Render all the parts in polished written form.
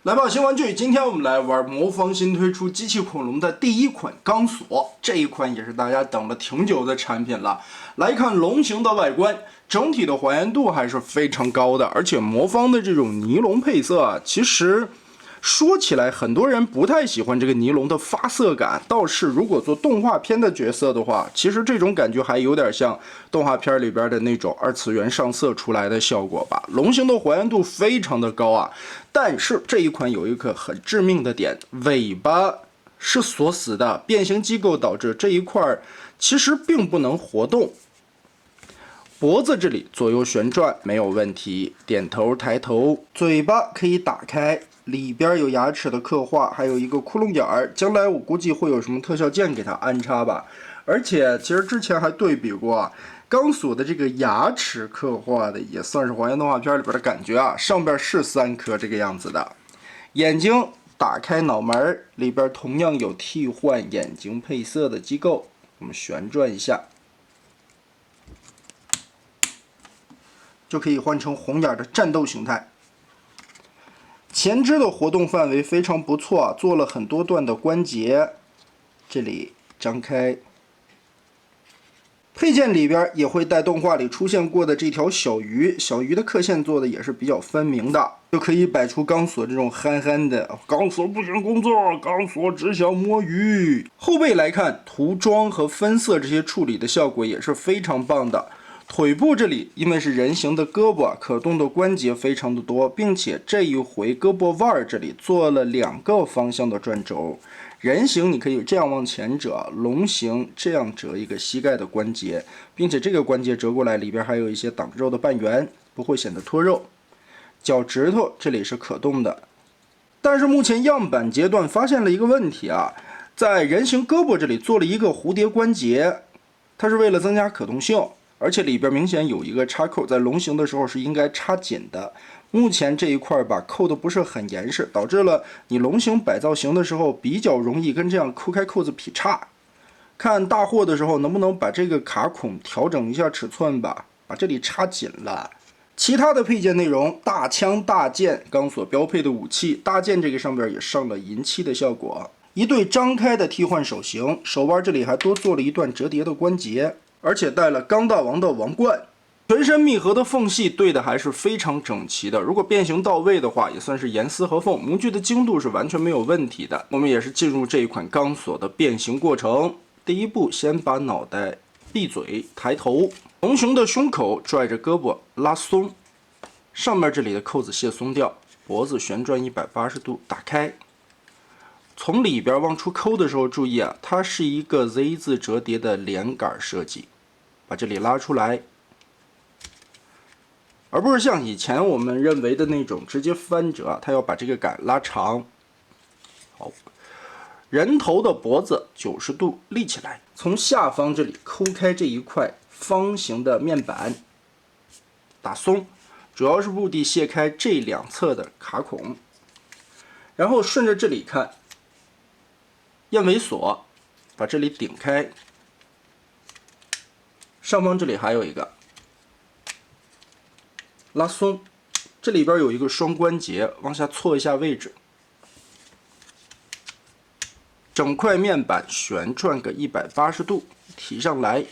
来吧，新玩具！今天我们来玩魔方新推出机器恐龙的第一款钢索，这一款也是大家等了挺久的产品了。来看龙形的外观，整体的还原度还是非常高的，而且魔方的这种尼龙配色啊，其实说起来，很多人不太喜欢这个尼龙的发色感，倒是如果做动画片的角色的话，其实这种感觉还有点像动画片里边的那种二次元上色出来的效果吧。龙形的还原度非常的高啊，但是这一款有一个很致命的点，尾巴是锁死的，变形机构导致这一块其实并不能活动。脖子这里左右旋转没有问题，点头抬头，嘴巴可以打开。里边有牙齿的刻画，还有一个窟窿眼儿。将来我估计会有什么特效键给它安插吧。而且其实之前还对比过钢索的这个牙齿刻画的，也算是还原动画片里边的感觉啊。上边是3颗这个样子的，眼睛打开脑门里边同样有替换眼睛配色的机构，我们旋转一下，就可以换成红眼的战斗形态。前肢的活动范围非常不错啊，做了很多段的关节，这里张开。配件里边也会带动画里出现过的这条小鱼，小鱼的刻线做的也是比较分明的，就可以摆出钢索这种憨憨的钢索不想工作，钢索只想摸鱼。后背来看，涂装和分色这些处理的效果也是非常棒的。腿部这里因为是人形的胳膊，可动的关节非常的多，并且这一回胳膊腕这里做了2个方向的转轴。人形你可以这样往前折，龙形这样折一个膝盖的关节，并且这个关节折过来里边还有一些挡肉的半圆，不会显得脱肉。脚趾头这里是可动的，但是目前样板阶段发现了一个问题啊，在人形胳膊这里做了一个蝴蝶关节，它是为了增加可动性。而且里边明显有一个插扣，在龙形的时候是应该插紧的。目前这一块吧扣的不是很严实，导致了你龙形摆造型的时候比较容易跟这样抠开扣子劈叉。看大货的时候能不能把这个卡孔调整一下尺寸吧，把这里插紧了。其他的配件内容，大枪、大剑，钢索标配的武器，大剑这个上边也上了银漆的效果。一对张开的替换手型，手腕这里还多做了一段折叠的关节。而且带了钢大王的王冠，全身密合的缝隙对的还是非常整齐的。如果变形到位的话，也算是严丝合缝，模具的精度是完全没有问题的。我们也是进入这一款钢索的变形过程。第一步，先把脑袋闭嘴，抬头，龙形的胸口拽着胳膊拉松，上面这里的扣子卸松掉，脖子旋转180度打开。从里边往出抠的时候，注意啊，它是一个 Z 字折叠的连杆设计，把这里拉出来，而不是像以前我们认为的那种直接翻折啊，它要把这个杆拉长。好，人头的脖子90度立起来，从下方这里抠开这一块方形的面板，打松，主要是目的卸开这2侧的卡孔，然后顺着这里看。燕尾锁，把这里顶开，上方这里还有一个拉松，这里边有一个双关节，往下错一下位置，整块面板旋转个180度，提上来。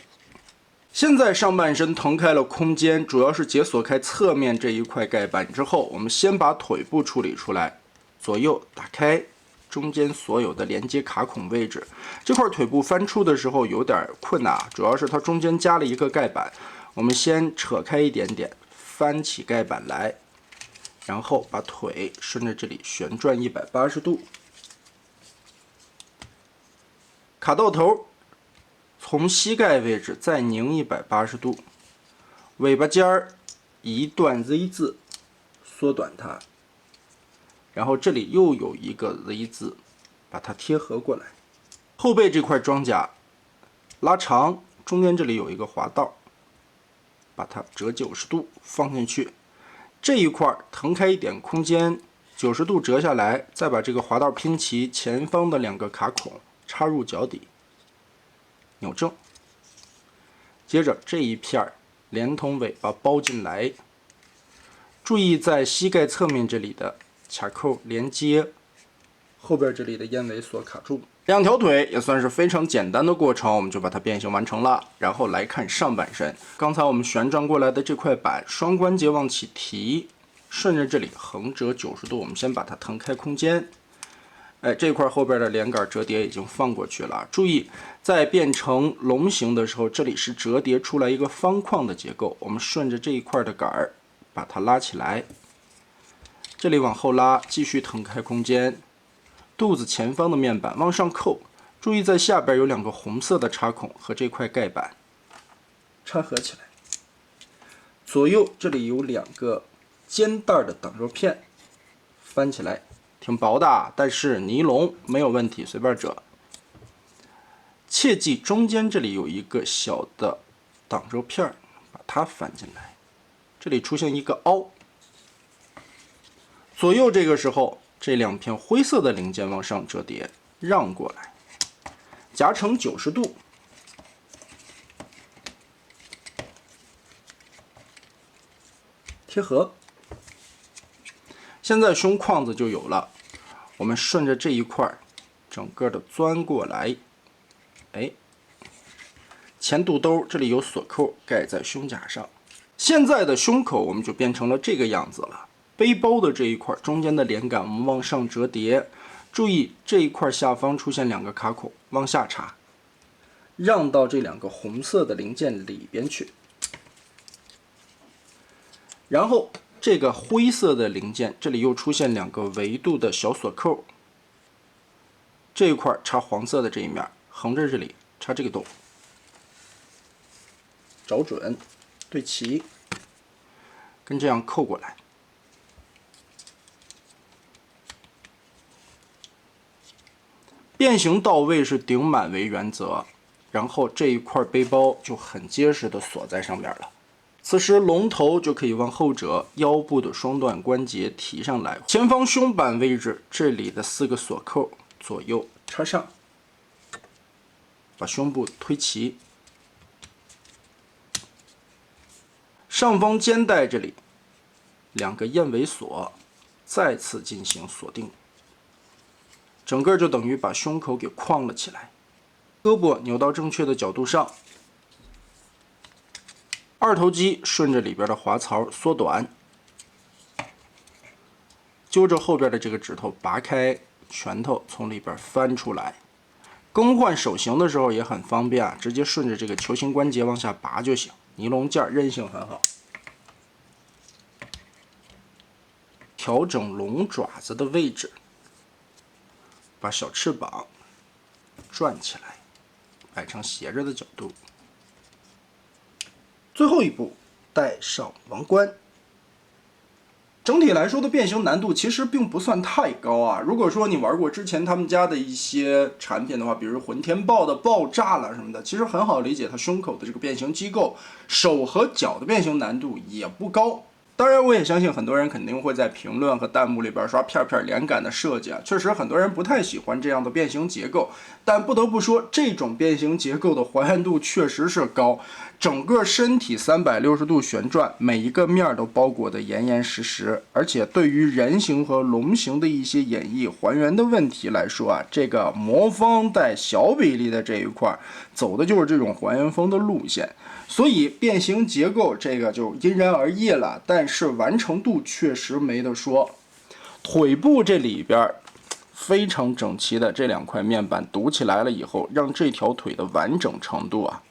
现在上半身腾开了空间，主要是解锁开侧面这一块盖板之后，我们先把腿部处理出来，左右打开。中间所有的连接卡孔位置，这块腿部翻出的时候有点困难，主要是它中间加了一个盖板。我们先扯开一点点，翻起盖板来，然后把腿顺着这里旋转180度，卡到头，从膝盖位置再拧180度，尾巴尖儿一段 Z 字，缩短它。然后这里又有一个 Z 字，把它贴合过来。后背这块装甲拉长，中间这里有一个滑道，把它折90度放进去。这一块腾开一点空间，90度折下来，再把这个滑道拼齐，前方的2个卡孔插入脚底，扭正。接着这一片连同尾巴包进来。注意在膝盖侧面这里的卡扣连接，后边这里的燕尾锁卡住。两条腿也算是非常简单的过程，我们就把它变形完成了。然后来看上半身，刚才我们旋转过来的这块板，双关节往起提，顺着这里横折90度，我们先把它腾开空间。这块后边的连杆折叠已经放过去了。注意，在变成龙形的时候，这里是折叠出来一个方框的结构。我们顺着这一块的杆儿把它拉起来，这里往后拉，继续腾开空间。肚子前方的面板往上扣，注意在下边有2个红色的插孔和这块盖板插合起来。左右这里有2个尖带的挡肉片，翻起来。挺薄的，但是尼龙没有问题，随便折。切记中间这里有一个小的挡肉片，把它翻进来，这里出现一个凹。左右这个时候，这2片灰色的零件往上折叠，让过来，夹成90度，贴合。现在胸框子就有了，我们顺着这一块整个的钻过来，前肚兜这里有锁扣盖在胸甲上。现在的胸口我们就变成了这个样子了。背包的这一块中间的连杆我们往上折叠，注意这一块下方出现2个卡孔，往下插，让到这2个红色的零件里边去。然后这个灰色的零件，这里又出现2个维度的小锁扣，这一块插黄色的这一面，横着这里插这个洞，找准，对齐，跟这样扣过来。变形到位是顶满为原则，然后这一块背包就很结实的锁在上面了。此时龙头就可以往后折，腰部的双段关节提上来，前方胸板位置这里的4个锁扣左右插上，把胸部推齐，上方肩带这里2个燕尾锁再次进行锁定，整个就等于把胸口给框了起来。胳膊扭到正确的角度上，2头肌顺着里边的滑槽缩短，揪着后边的这个指头拔开，拳头从里边翻出来。更换手型的时候也很方便啊，直接顺着这个球形关节往下拔就行。尼龙件韧性很好。调整龙爪子的位置，把小翅膀转起来，摆成斜着的角度。最后一步，戴上王冠。整体来说的变形难度其实并不算太高啊。如果说你玩过之前他们家的一些产品的话，比如混天豹的爆炸了什么的，其实很好理解它胸口的这个变形机构，手和脚的变形难度也不高。当然，我也相信很多人肯定会在评论和弹幕里边刷片片连杆的设计啊。确实，很多人不太喜欢这样的变形结构，但不得不说，这种变形结构的还原度确实是高。整个身体360度旋转，每一个面都包裹得严严实实，而且对于人形和龙形的一些演绎还原的问题来说啊，这个魔方带小比例的这一块走的就是这种还原风的路线。所以变形结构这个就因人而异了，但是完成度确实没得说。腿部这里边非常整齐的这2块面板堵起来了以后，让这条腿的完整程度啊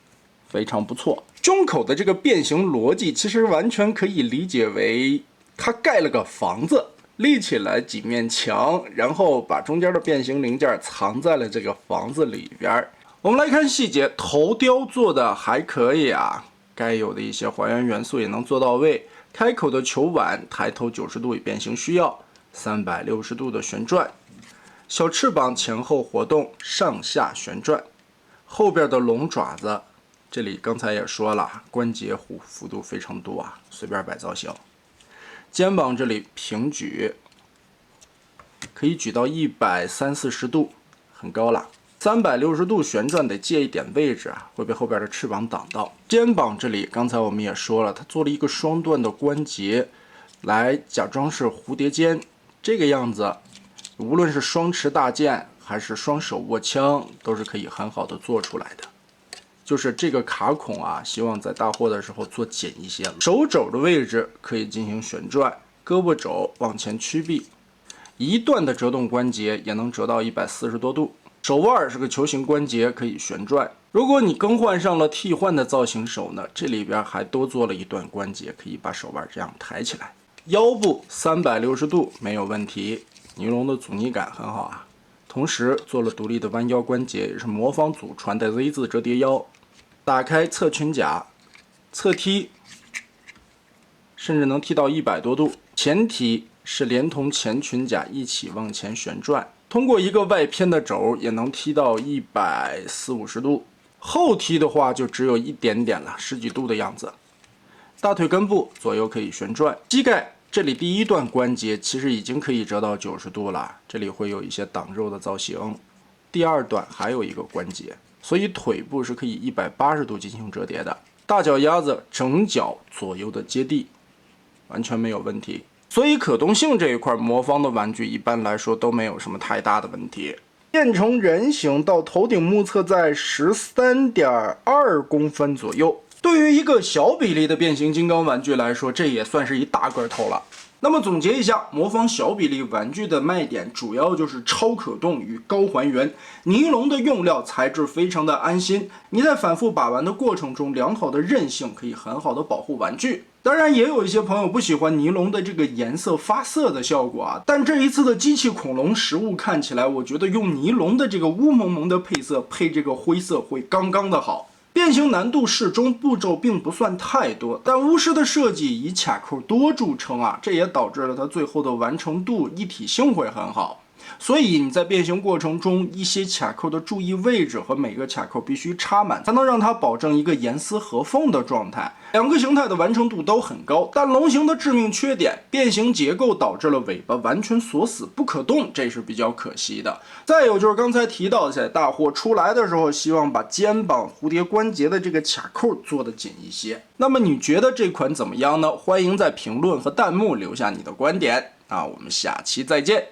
非常不错。胸口的这个变形逻辑其实完全可以理解为它盖了个房子，立起来几面墙，然后把中间的变形零件藏在了这个房子里边。我们来看细节，头雕做的还可以啊，该有的一些还原元素也能做到位。开口的球碗抬头90度以变形需要，360度的旋转，小翅膀前后活动，上下旋转，后边的龙爪子，这里刚才也说了，关节幅度非常多啊，随便摆造型。肩膀这里平举，可以举到130-140度，很高了。360度旋转得借一点位置啊，会被后边的翅膀挡到。肩膀这里，刚才我们也说了，它做了一个双段的关节，来假装是蝴蝶肩，这个样子，无论是双持大剑还是双手握枪，都是可以很好的做出来的。就是这个卡孔啊，希望在大货的时候做紧一些。手肘的位置可以进行旋转，胳膊肘往前屈臂，一段的折动关节也能折到140多度。手腕是个球形关节，可以旋转。如果你更换上了替换的造型手呢，这里边还多做了一段关节，可以把手腕这样抬起来。腰部360度没有问题，尼龙的阻尼感很好啊。同时做了独立的弯腰关节，也是模仿祖传的 Z 字折叠腰。打开侧裙甲，侧踢，甚至能踢到100多度。前踢是连同前裙甲一起往前旋转，通过一个外偏的轴也能踢到140、50度。后踢的话就只有一点点了，10几度的样子。大腿根部左右可以旋转，膝盖这里第一段关节其实已经可以折到90度了，这里会有一些挡肉的造型。第二段还有一个关节，所以腿部是可以180度进行折叠的。大脚丫子整脚左右的接地，完全没有问题。所以可动性这一块，魔方的玩具一般来说都没有什么太大的问题。变成人形到头顶目测在13.2公分左右。对于一个小比例的变形金刚玩具来说，这也算是一大个头了。那么总结一下，魔方小比例玩具的卖点主要就是超可动与高还原。尼龙的用料材质非常的安心，你在反复把玩的过程中，良好的韧性可以很好的保护玩具。当然也有一些朋友不喜欢尼龙的这个颜色发色的效果啊，但这一次的机器恐龙实物看起来，我觉得用尼龙的这个乌蒙蒙的配色配这个灰色会刚刚的好。变形难度适中，步骤并不算太多，但巫师的设计以卡扣多著称啊，这也导致了它最后的完成度一体性会很好。所以你在变形过程中，一些卡扣的注意位置和每个卡扣必须插满，才能让它保证一个严丝合缝的状态。两个形态的完成度都很高，但龙形的致命缺点，变形结构导致了尾巴完全锁死不可动，这是比较可惜的。再有就是刚才提到的，在大货出来的时候，希望把肩膀蝴蝶关节的这个卡扣做得紧一些。那么你觉得这款怎么样呢？欢迎在评论和弹幕留下你的观点。我们下期再见。